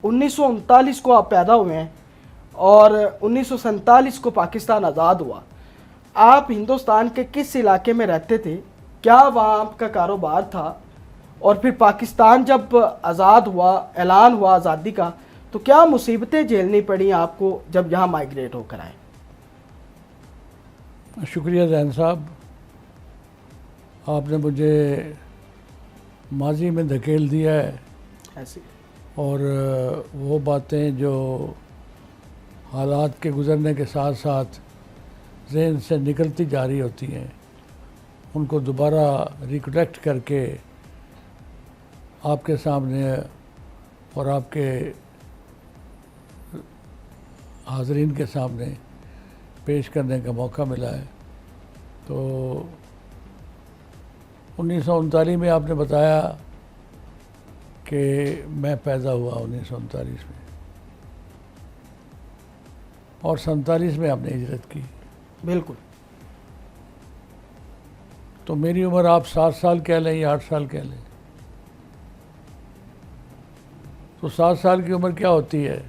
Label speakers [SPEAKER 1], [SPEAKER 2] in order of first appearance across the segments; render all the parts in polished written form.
[SPEAKER 1] 1939 को आप पैदा हुए हैं और 1947 को पाकिस्तान आज़ाद हुआ। आप हिंदुस्तान के किस इलाके में रहते थे? क्या वहाँ आपका कारोबार था? और फिर पाकिस्तान जब आज़ाद हुआ, ऐलान हुआ आज़ादी का, तो क्या मुसीबतें झेलनी पड़ी आपको जब यहाँ माइग्रेट होकर आए?
[SPEAKER 2] शुक्रिया जैन साहब, आपने मुझे माजी में धकेल दिया है
[SPEAKER 1] ऐसी
[SPEAKER 2] और वो बातें जो हालात के गुज़रने के साथ साथ जहन से निकलती जा रही होती हैं, उनको दोबारा रिकलेक्ट करके आपके सामने और आपके हाज़रीन के सामने पेश करने का मौका मिला है। तो 1939 में आपने बताया कि मैं पैदा हुआ 1939 में और 47 में आपने हिजरत की।
[SPEAKER 1] बिल्कुल।
[SPEAKER 2] तो मेरी उम्र आप 7 साल कह लें या 8 साल कह लें, तो 7 साल की उम्र क्या होती है?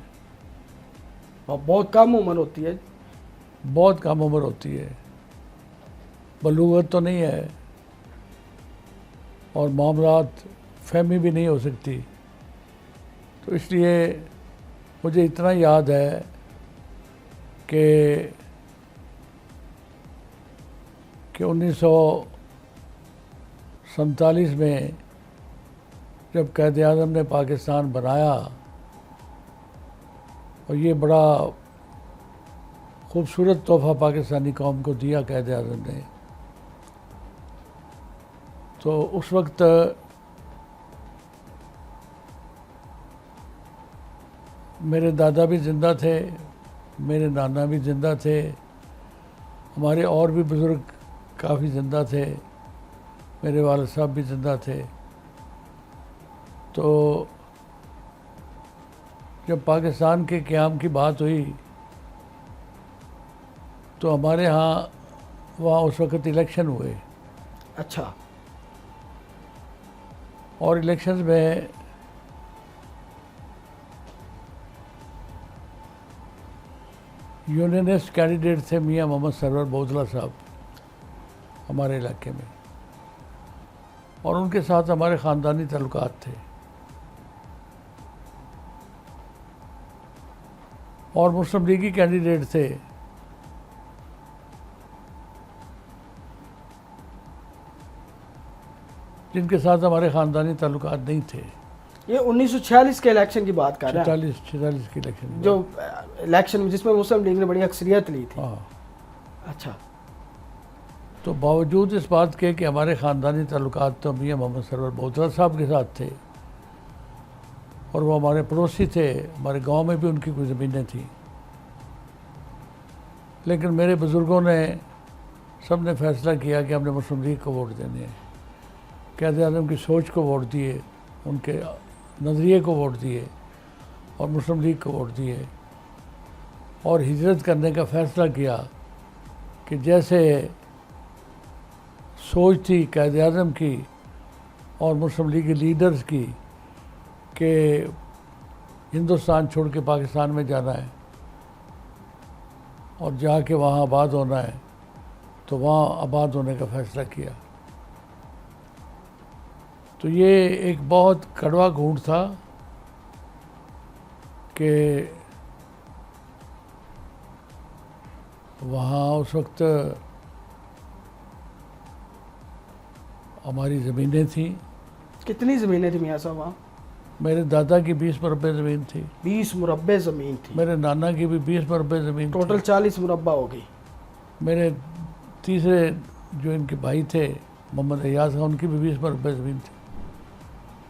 [SPEAKER 1] बहुत कम उम्र होती है।
[SPEAKER 2] बहुत कम उम्र होती है, बलूगत तो नहीं है और मामलात फहमी भी नहीं हो सकती। तो इसलिए मुझे इतना याद है कि 1947 में जब क़ायद आज़म ने पाकिस्तान बनाया और ये बड़ा खूबसूरत तोहफ़ा पाकिस्तानी कौम को दिया क़ायद आज़म ने, तो उस वक्त मेरे दादा भी ज़िंदा थे, मेरे नाना भी ज़िंदा थे, हमारे और भी बुज़ुर्ग काफ़ी ज़िंदा थे, मेरे वालिद साहब भी ज़िंदा थे। तो जब पाकिस्तान के क़याम की बात हुई तो हमारे यहाँ वहाँ उस वक़्त इलेक्शन हुए।
[SPEAKER 1] अच्छा।
[SPEAKER 2] और इलेक्शंस में यूनियनिस्ट कैंडिडेट थे मियां मोहम्मद सरवर बोदला साहब हमारे इलाके में, और उनके साथ हमारे ख़ानदानी ताल्लुकात थे। और मुस्लिम लीगी कैंडिडेट थे जिनके साथ हमारे ख़ानदानी ताल्लुकात नहीं थे।
[SPEAKER 1] ये 1946 के इलेक्शन की बात कर रहे हैं?
[SPEAKER 2] 46 के इलेक्शन,
[SPEAKER 1] जो इलेक्शन में जिसमें मुस्लिम लीग ने बड़ी अक्सरियत ली थी।
[SPEAKER 2] हाँ।
[SPEAKER 1] अच्छा।
[SPEAKER 2] तो बावजूद इस बात के कि हमारे ख़ानदानी ताल्लुकात तो मियां मोहम्मद सरवर बोदला साहब के साथ थे और वो हमारे पड़ोसी थे, हमारे गांव में भी उनकी कुछ ज़मीनें थी, लेकिन मेरे बुज़ुर्गों ने सब ने फैसला किया कि हमने मुस्लिम लीग को वोट देने हैं। क़ायद आज़म की सोच को वोट दिए, उनके नज़रिए को वोट दिए और मुस्लिम लीग को वोट दिए और हिजरत करने का फ़ैसला किया कि जैसे सोच थी क़ायद आज़म की और मुस्लिम लीग के लीडर्स की कि हिंदुस्तान छोड़ के पाकिस्तान में जाना है और जाके वहाँ आबाद होना है, तो वहाँ आबाद होने का फ़ैसला किया। तो ये एक बहुत कड़वा घूंट था कि वहाँ उस वक्त हमारी ज़मीनें थीं।
[SPEAKER 1] कितनी ज़मीनें थी मियाँ साहब वहाँ?
[SPEAKER 2] मेरे दादा की 20 मुरब्बे ज़मीन थी।
[SPEAKER 1] 20 मुरब्बे ज़मीन थी।
[SPEAKER 2] मेरे नाना की भी 20 मुरब्बे ज़मीन,
[SPEAKER 1] टोटल 40 मुरब्बा हो गई।
[SPEAKER 2] मेरे तीसरे जो इनके भाई थे मोहम्मद अयाज खान, उनकी भी 20 मुरब्बे ज़मीन थी।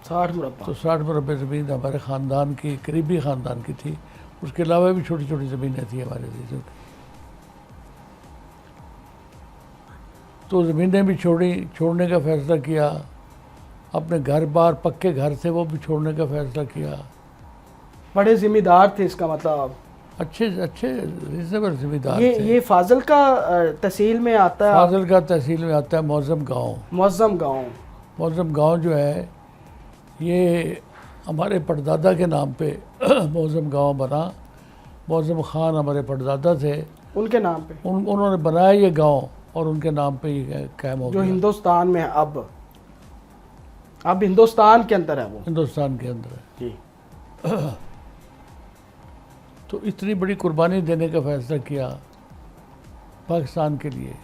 [SPEAKER 1] 60 मुरब्बा।
[SPEAKER 2] तो 60 मुरब्बे ज़मीन हमारे ख़ानदान की, करीबी ख़ानदान की थी। उसके अलावा भी छोटी छोटी ज़मीनें थी हमारे चीज़ों की। तो ज़मीनें भी छोड़ने का फ़ैसला किया, अपने घर बार पक्के घर थे वो भी छोड़ने का फ़ैसला किया।
[SPEAKER 1] बड़े ज़िम्मेदार थे इसका मतलब?
[SPEAKER 2] अच्छे रीजनेबल ज़मींदार थे।
[SPEAKER 1] ये फाजिल का तहसील में आता है?
[SPEAKER 2] फाजिल का तहसील में आता है मौज़म गाँव।
[SPEAKER 1] मौज़म गाँव।
[SPEAKER 2] मौज़म गाँव जो है ये हमारे परदादा के नाम पे मौज़म गांव बना। मौज़म खान हमारे परदादा थे,
[SPEAKER 1] उनके नाम पे
[SPEAKER 2] उन्होंने बनाया ये गांव और उनके नाम पे ये कायम हो
[SPEAKER 1] जो
[SPEAKER 2] गया।
[SPEAKER 1] हिंदुस्तान में है अब हिंदुस्तान के अंदर है वो।
[SPEAKER 2] हिंदुस्तान के अंदर है।
[SPEAKER 1] जी।
[SPEAKER 2] तो इतनी बड़ी कुर्बानी देने का फैसला किया पाकिस्तान के लिए।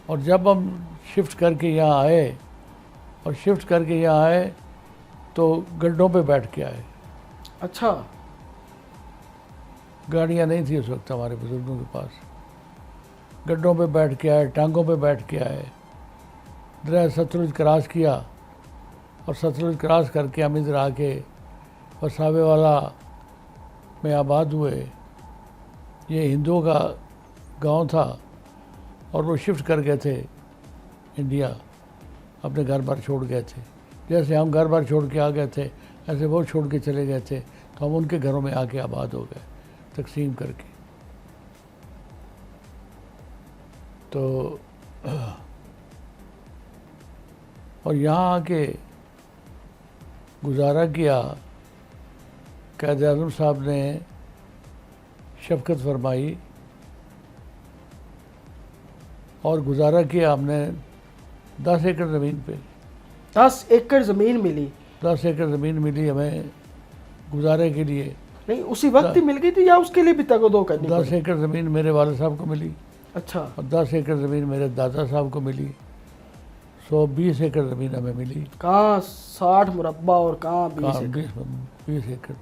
[SPEAKER 2] और जब हम शिफ्ट करके यहाँ आए तो गड्ढों पे बैठ के आए।
[SPEAKER 1] अच्छा।
[SPEAKER 2] गाड़ियाँ नहीं थी उस वक्त हमारे बुजुर्गों के पास। गड्ढों पे बैठ के आए, टांगों पे बैठ के आए। दरिया सतलुज क्रॉस किया और सतलुज क्रॉस करके हम इधर आके वसावे वाला में आबाद हुए। ये हिंदुओं का गांव था और वो शिफ्ट कर गए थे इंडिया, अपने घर बार छोड़ गए थे। जैसे हम घर बार छोड़ के आ गए थे ऐसे वो छोड़ के चले गए थे, तो हम उनके घरों में आके आबाद हो गए तकसीम करके। तो और यहाँ आके गुजारा किया। कायद आज़म साहब ने शफकत फरमाई और गुजारा किया हमने 10 एकड़ ज़मीन पे।
[SPEAKER 1] 10 एकड़ ज़मीन मिली?
[SPEAKER 2] 10 एकड़ ज़मीन मिली हमें गुजारे के लिए।
[SPEAKER 1] नहीं, उसी वक्त ही मिल गई थी या उसके लिए भी तगदो करनी पड़ी?
[SPEAKER 2] 10 एकड़ ज़मीन मेरे वाले साहब को मिली।
[SPEAKER 1] अच्छा।
[SPEAKER 2] और 10 एकड़ ज़मीन मेरे दादा साहब को मिली। 120 एकड़ ज़मीन हमें मिली।
[SPEAKER 1] कहाँ 60 मुरब्बा और कहाँ
[SPEAKER 2] 20 एकड़।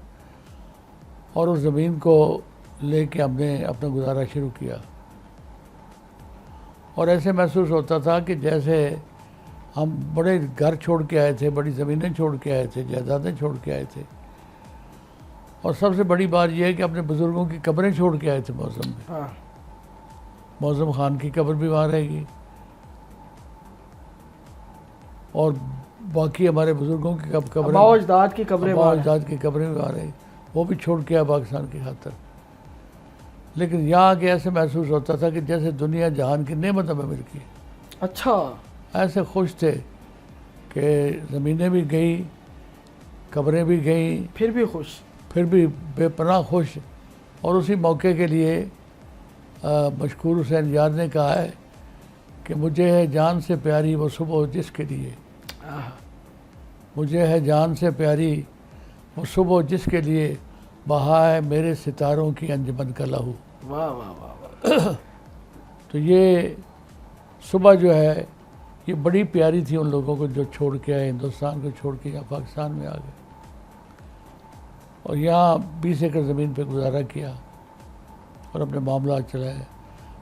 [SPEAKER 2] और उस ज़मीन को लेके हमने अपना गुजारा शुरू किया। और ऐसे महसूस होता था कि जैसे हम बड़े घर छोड़ के आए थे, बड़ी ज़मीनें छोड़ के आए थे, जायदादें छोड़ के आए थे। और सबसे बड़ी बात यह है कि अपने बुज़ुर्गों की कब्रें छोड़ के आए थे मौज़म में।
[SPEAKER 1] हाँ।
[SPEAKER 2] मौज़म खान की कब्र भी वहाँ रहेगी और बाकी हमारे बुज़ुर्गों की कब्रें,
[SPEAKER 1] अबाओ-अजदाद की कब्रें,
[SPEAKER 2] अबाओ-अजदाद की कब्रें भी वहाँ रहेगी। वो भी छोड़ के आया पाकिस्तान की खातिर। लेकिन यहाँ आके ऐसे महसूस होता था कि जैसे दुनिया जहान की नेमत हमें मिल गई।
[SPEAKER 1] अच्छा।
[SPEAKER 2] ऐसे खुश थे कि ज़मीनें भी गई, कब्रें भी गई, फिर भी बेपनाह खुश। और उसी मौके के लिए मशकूर हुसैन याद ने कहा है कि मुझे है जान से प्यारी वो सुबह जिसके लिए, मुझे है जान से प्यारी वो सुबह जिसके लिए बहा है मेरे सितारों की अंजुमन का लहू।
[SPEAKER 1] वाह वाह वाह वाह।
[SPEAKER 2] तो ये सुबह जो है ये बड़ी प्यारी थी उन लोगों को जो छोड़ के आए, हिंदुस्तान को छोड़ के यहाँ पाकिस्तान में आ गए और यहाँ 20 एकड़ ज़मीन पे गुजारा किया और अपने मामला चलाए।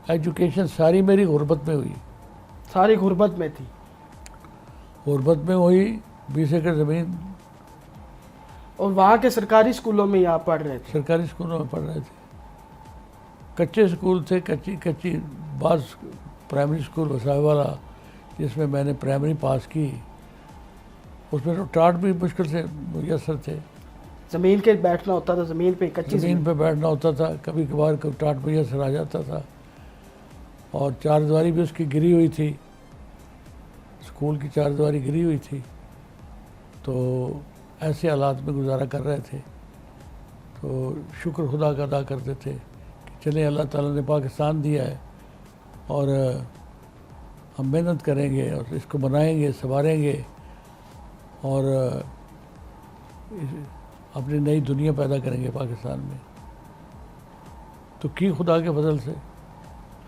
[SPEAKER 2] एजुकेशन सारी मेरी गुर्बत में हुई।
[SPEAKER 1] सारी गुर्बत में थी?
[SPEAKER 2] गुर्बत में हुई, 20 एकड़ ज़मीन।
[SPEAKER 1] और वहाँ के सरकारी स्कूलों में यहाँ पढ़ रहे थे?
[SPEAKER 2] सरकारी स्कूलों में पढ़ रहे थे। कच्चे स्कूल थे, कच्ची बाज़ प्राइमरी स्कूल वसावे वाला जिसमें मैंने प्राइमरी पास की, उसमें तो टाट भी मुश्किल से मुयसर थे।
[SPEAKER 1] ज़मीन के बैठना होता था, ज़मीन पे, कच्ची
[SPEAKER 2] ज़मीन पे बैठना होता था। कभी कभार टाट मुयसर आ जाता था और चारदीवारी भी उसकी गिरी हुई थी, स्कूल की चारदीवारी गिरी हुई थी। तो ऐसे हालात में गुजारा कर रहे थे। तो शुक्र खुदा का अदा करते थे कि चले अल्लाह ताला ने पाकिस्तान दिया है और हम मेहनत करेंगे और इसको बनाएंगे, संवारेंगे और अपनी नई दुनिया पैदा करेंगे पाकिस्तान में। तो की खुदा के फजल से।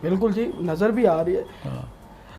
[SPEAKER 1] बिल्कुल जी, नज़र भी आ रही है।
[SPEAKER 2] हाँ।